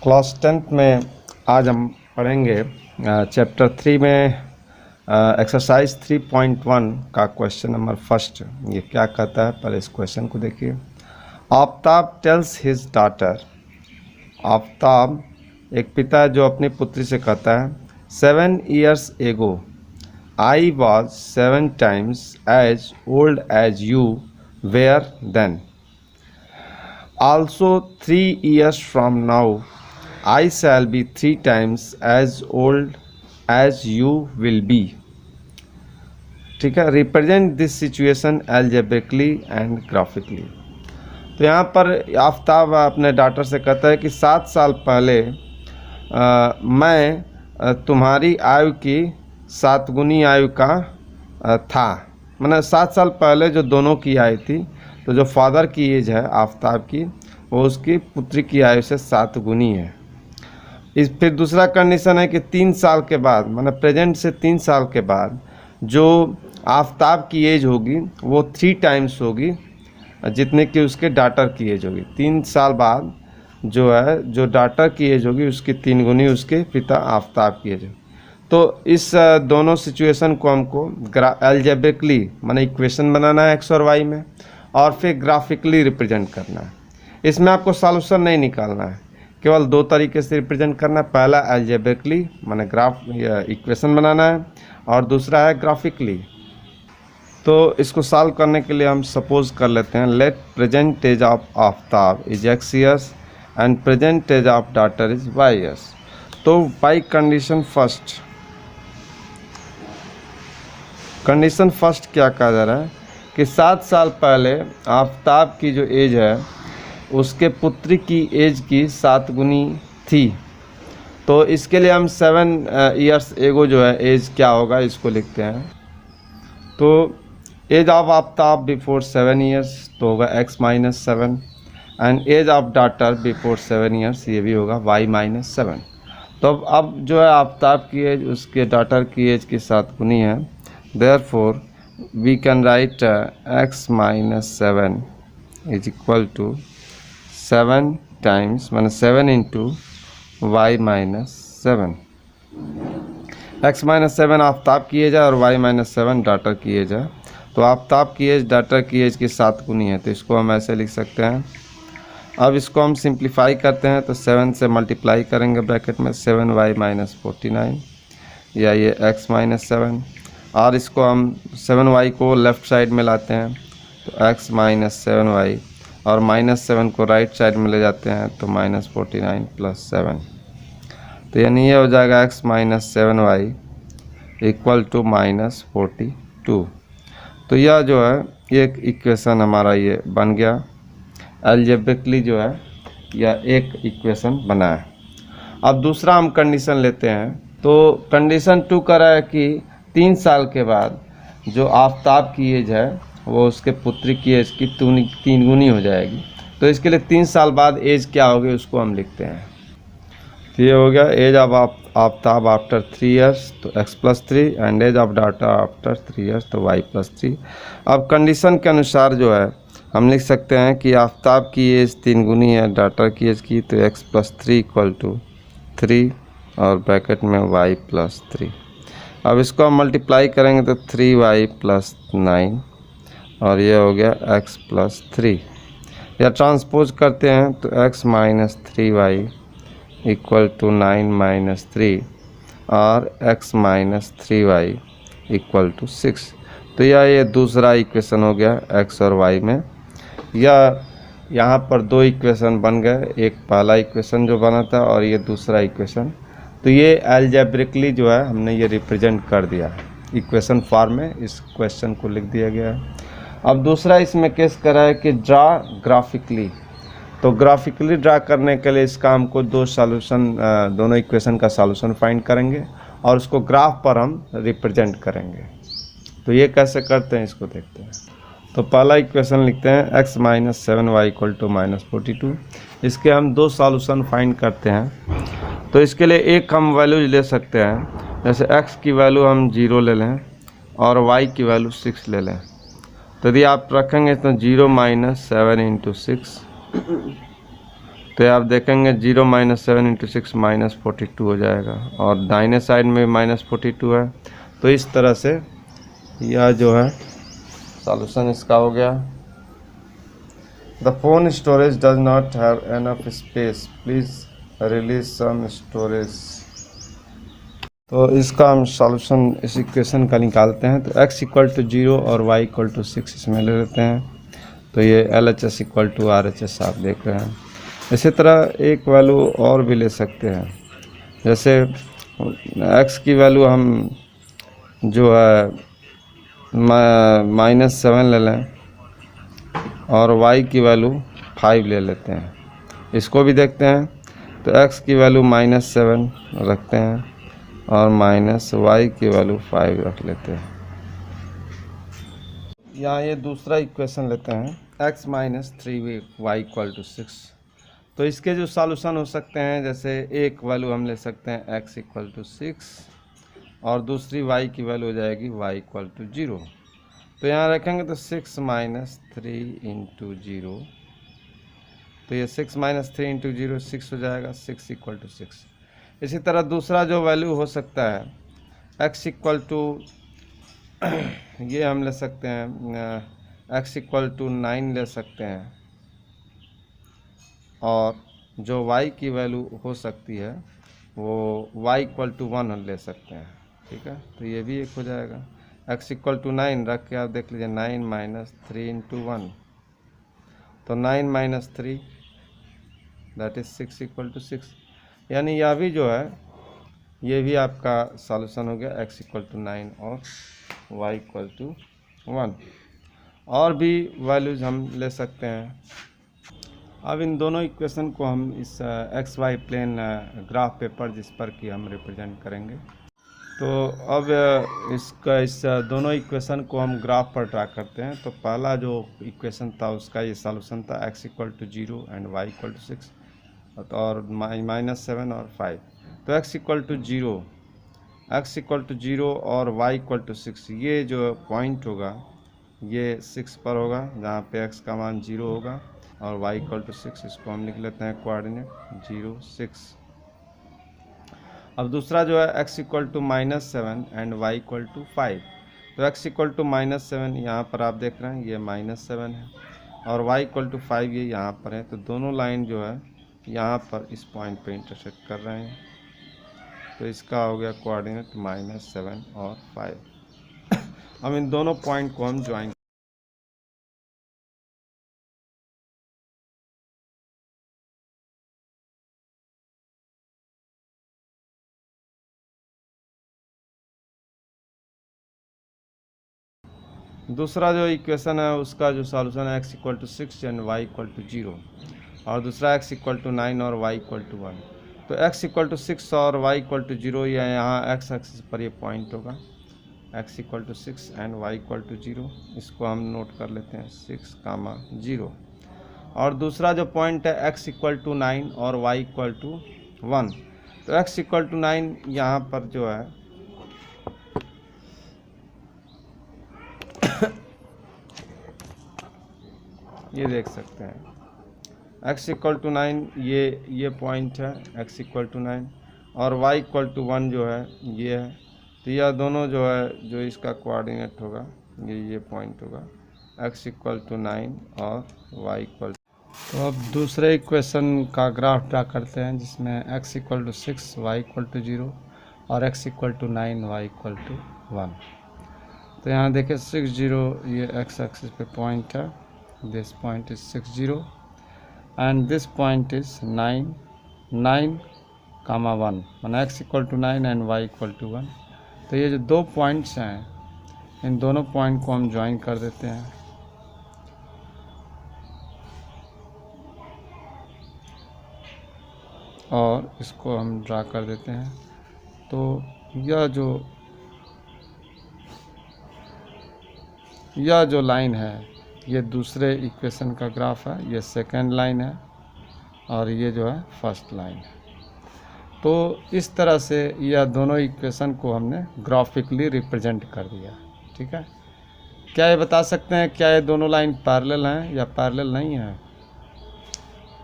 Class 10th में आज हम पढ़ेंगे चैप्टर 3 में एक्सरसाइज 3.1 का क्वेश्चन नंबर फर्स्ट। ये क्या कहता है, पहले इस क्वेश्चन को देखिए। Aftab tales his daughter, Aftab एक पिता है जो अपनी पुत्री से कहता है, 7 years ago I was 7 times as old as you were then. Also 3 years from now I shall be 3 times as old as you will be. ठीक है, represent this situation algebraically and graphically. तो यहाँ पर आफ्ताब अपने daughter से कहता है कि 7 साल पहले मैं तुम्हारी आयु की 7 गुनी आयु का था। मतलब 7 साल पहले जो दोनों की आयु थी, तो जो फादर की एज है आफ्ताब की, वो उसकी पुत्री की आयु से 7 गुनी है। फिर दूसरा कंडीशन है कि 3 साल के बाद, मतलब प्रेजेंट से 3 साल के बाद जो आफ्ताब की एज होगी वो 3 टाइम्स होगी जितने की उसके डॉटर की एज होगी। 3 साल बाद जो है, जो डॉटर की एज होगी उसकी 3 गुनी उसके पिता आफ्ताब की एज होगी। तो इस दोनों सिचुएशन को हमको एल्जेब्रिकली माने इक्वेशन बनाना है एक्स और वाई में, और फिर ग्राफिकली रिप्रेजेंट करना है। इसमें आपको सॉल्यूशन नहीं निकालना है, केवल 2 तरीके से रिप्रेजेंट करना है। पहला एल्जेब्रिकली माने ग्राफ या इक्वेशन बनाना है, और दूसरा है ग्राफिकली। तो इसको सॉल्व करने के लिए हम सपोज कर लेते हैं, let present age of Aftab is x years and present age of daughter is y years। तो by condition first, condition first क्या कहा जा रहा है कि 7 साल पहले आफ्ताब की जो एज है उसके पुत्री की एज की 7 गुनी थी। तो इसके लिए हम 7 years एगो जो है एज क्या होगा इसको लिखते हैं। तो age of Aftab before 7 years तो होगा x - 7, and age of daughter before 7 years ये भी होगा y - 7। तो अब जो है आफ्ताब की एज उसके डॉटर की एज की 7 गुनी है। Therefore we can write x - 7 is equal to 7 times माने 7 इंटू y - 7। x - 7 आफ्ताब की एज है और y - 7 डॉटर की एज है। तो आफ्ताब की एज डॉटर की एज की 7 गुनी है, तो इसको हम ऐसे लिख सकते हैं। अब इसको हम सिंप्लीफाई करते हैं, तो 7 से मल्टीप्लाई करेंगे ब्रैकेट में 7y - 49 या ये x - 7, और इसको हम 7y को लेफ़्ट साइड में लाते हैं तो x - 7y, और -7 को राइट साइड में ले जाते हैं तो -49 + 7। तो यानी ये हो जाएगा x - 7y इक्वल टू -42। तो यह जो है एक इक्वेशन हमारा ये बन गया, एल्जेब्रिकली जो है यह एक इक्वेशन बना है। अब दूसरा हम कंडीशन लेते हैं। तो कंडीशन 2 कह रहा है कि 3 साल के बाद जो आफ्ताब की एज है वो उसके पुत्री की एज की 3 गुनी हो जाएगी। तो इसके लिए 3 साल बाद एज क्या होगी उसको हम लिखते हैं। तो ये हो गया age of Aftab after 3 years तो x + 3, and age of daughter after 3 years तो y + 3। अब कंडीशन के अनुसार जो है हम लिख सकते हैं कि आफ्ताब की एज 3 गुनी है डॉटर की एज की, तो x + 3 = 3 और ब्रैकेट में y + 3। अब इसको हम मल्टीप्लाई करेंगे तो 3y + 9, और ये हो गया x + 3। या ट्रांसपोज करते हैं तो x - 3y इक्वल टू 9 - 3 और x - 3y इक्वल टू 6। तो यह ये दूसरा इक्वेशन हो गया x और y में। यह यहाँ पर 2 इक्वेशन बन गए, एक पहला इक्वेशन जो बना था और ये दूसरा इक्वेशन। तो ये एल्जेब्रिकली जो है हमने ये रिप्रेजेंट कर दिया है इक्वेशन फॉर्म में, इस क्वेश्चन को लिख दिया गया है। अब दूसरा इसमें केस करा है कि ड्रा ग्राफिकली। तो ग्राफिकली ड्रा करने के लिए इसका हमको 2 सॉल्यूशन, दोनों इक्वेशन का सॉल्यूशन फाइंड करेंगे और उसको ग्राफ पर हम रिप्रेजेंट करेंगे। तो ये कैसे करते हैं इसको देखते हैं। तो पहला इक्वेशन लिखते हैं x - 7y = -42। इसके हम 2 सॉल्यूशन फाइंड करते हैं। तो इसके लिए एक हम वैल्यू ले सकते हैं, जैसे x की वैल्यू हम 0 ले लें और y की वैल्यू 6 ले लें। तो यदि आप रखेंगे तो 0 - 7 × 6 तो ये आप देखेंगे 0 - 7 × 6 -42 हो जाएगा, और दाहिने साइड में -42 है। तो इस तरह से यह जो है सॉल्यूशन इसका हो गया। The phone storage does not have enough space, please release some storage. तो इसका हम सॉल्यूशन इस इक्वेशन का निकालते हैं। तो x = 0 और y = 6 इसमें ले लेते हैं। तो ये LHS = RHS आप देख रहे हैं। इसी तरह एक वैल्यू और भी ले सकते हैं, जैसे x की वैल्यू हम जो है -7 ले लें और y की वैल्यू 5 ले लेते हैं। इसको भी देखते हैं। तो x की वैल्यू -7 रखते हैं और -y की वैल्यू 5 रख लेते हैं। यहाँ ये दूसरा इक्वेशन लेते हैं, x - 3y = 6। तो इसके जो सॉल्यूशन हो सकते हैं, जैसे एक वैल्यू हम ले सकते हैं x = 6 और दूसरी y की वैल्यू हो जाएगी y = 0। तो यहाँ रखेंगे तो 6 - 3 × 0, तो ये 6 - 3 × 0 6 हो जाएगा, 6 = 6। इसी तरह दूसरा जो वैल्यू हो सकता है x = ये हम ले सकते हैं, x = 9 ले सकते हैं, और जो y की वैल्यू हो सकती है वो y = 1 ले सकते हैं। ठीक है, तो ये भी एक हो जाएगा। x = 9 रख के आप देख लीजिए, 9 - 3 × 1, तो 9 - 3 दैट इज 6 = 6। यानी यह भी जो है ये भी आपका सॉल्यूशन हो गया, x = 9 और y = 1। और भी वैल्यूज हम ले सकते हैं। अब इन दोनों इक्वेशन को हम इस XY प्लेन ग्राफ पेपर जिस पर कि हम रिप्रेजेंट करेंगे। तो अब इस दोनों इक्वेशन को हम ग्राफ पर ड्रा करते हैं। तो पहला जो इक्वेशन था उसका ये सॉल्यूशन था, x = 0 एंड y = 6 और -7 और 5। तो x = 0, x = 0 और y = 6, ये जो पॉइंट होगा ये 6 पर होगा, जहाँ पे x का मान 0 होगा और y = 6। इसको हम लिख लेते हैं कोऑर्डिनेट 0, 6। अब दूसरा जो है x = -7 एंड y = 5। तो x = -7 यहाँ पर आप देख रहे हैं, ये -7 है, और y = 5 ये यहाँ पर है। तो दोनों लाइन जो है यहाँ पर इस पॉइंट पे इंटरसेक्ट कर रहे हैं। तो इसका हो गया कोऑर्डिनेट -7 और 5। अब इन दोनों पॉइंट को हम ज्वाइन। दूसरा जो इक्वेशन है उसका जो सॉल्यूशन है x = 6 एंड y = 0, और दूसरा x = 9 और y = 1। तो x = 6 और y = 0, या यहाँ x एक्सिस पर ये पॉइंट होगा, x = 6 एंड y = 0। इसको हम नोट कर लेते हैं 6, 0। और दूसरा जो पॉइंट है x = 9 और y = 1। तो x = 9 यहाँ पर जो है ये देख सकते हैं x = 9, ये पॉइंट है x = 9, और y = 1 जो है ये है। तो यह दोनों जो है जो इसका कोऑर्डिनेट होगा ये पॉइंट होगा, x = 9 और y =। तो अब दूसरे इक्वेशन का ग्राफ ड्रा करते हैं, जिसमें x = 6, y = 0 और x = 9, y = 1। तो यहाँ देखिए 6, 0 ये x एक्सिस पे पॉइंट है, this point is 6, 0 and this point is 9, 9, 1, माना x = 9 एंड y = 1। तो ये जो दो पॉइंट्स हैं, इन दोनों पॉइंट को हम ज्वाइन कर देते हैं। और इसको हम ड्रा कर देते हैं। तो यह जो लाइन है ये दूसरे इक्वेशन का ग्राफ है, ये सेकंड लाइन है, और ये जो है फर्स्ट लाइन है। तो इस तरह से यह दोनों इक्वेशन को हमने ग्राफिकली रिप्रेजेंट कर दिया। ठीक है, क्या ये बता सकते हैं क्या ये दोनों लाइन पैरेलल हैं या पैरेलल नहीं है?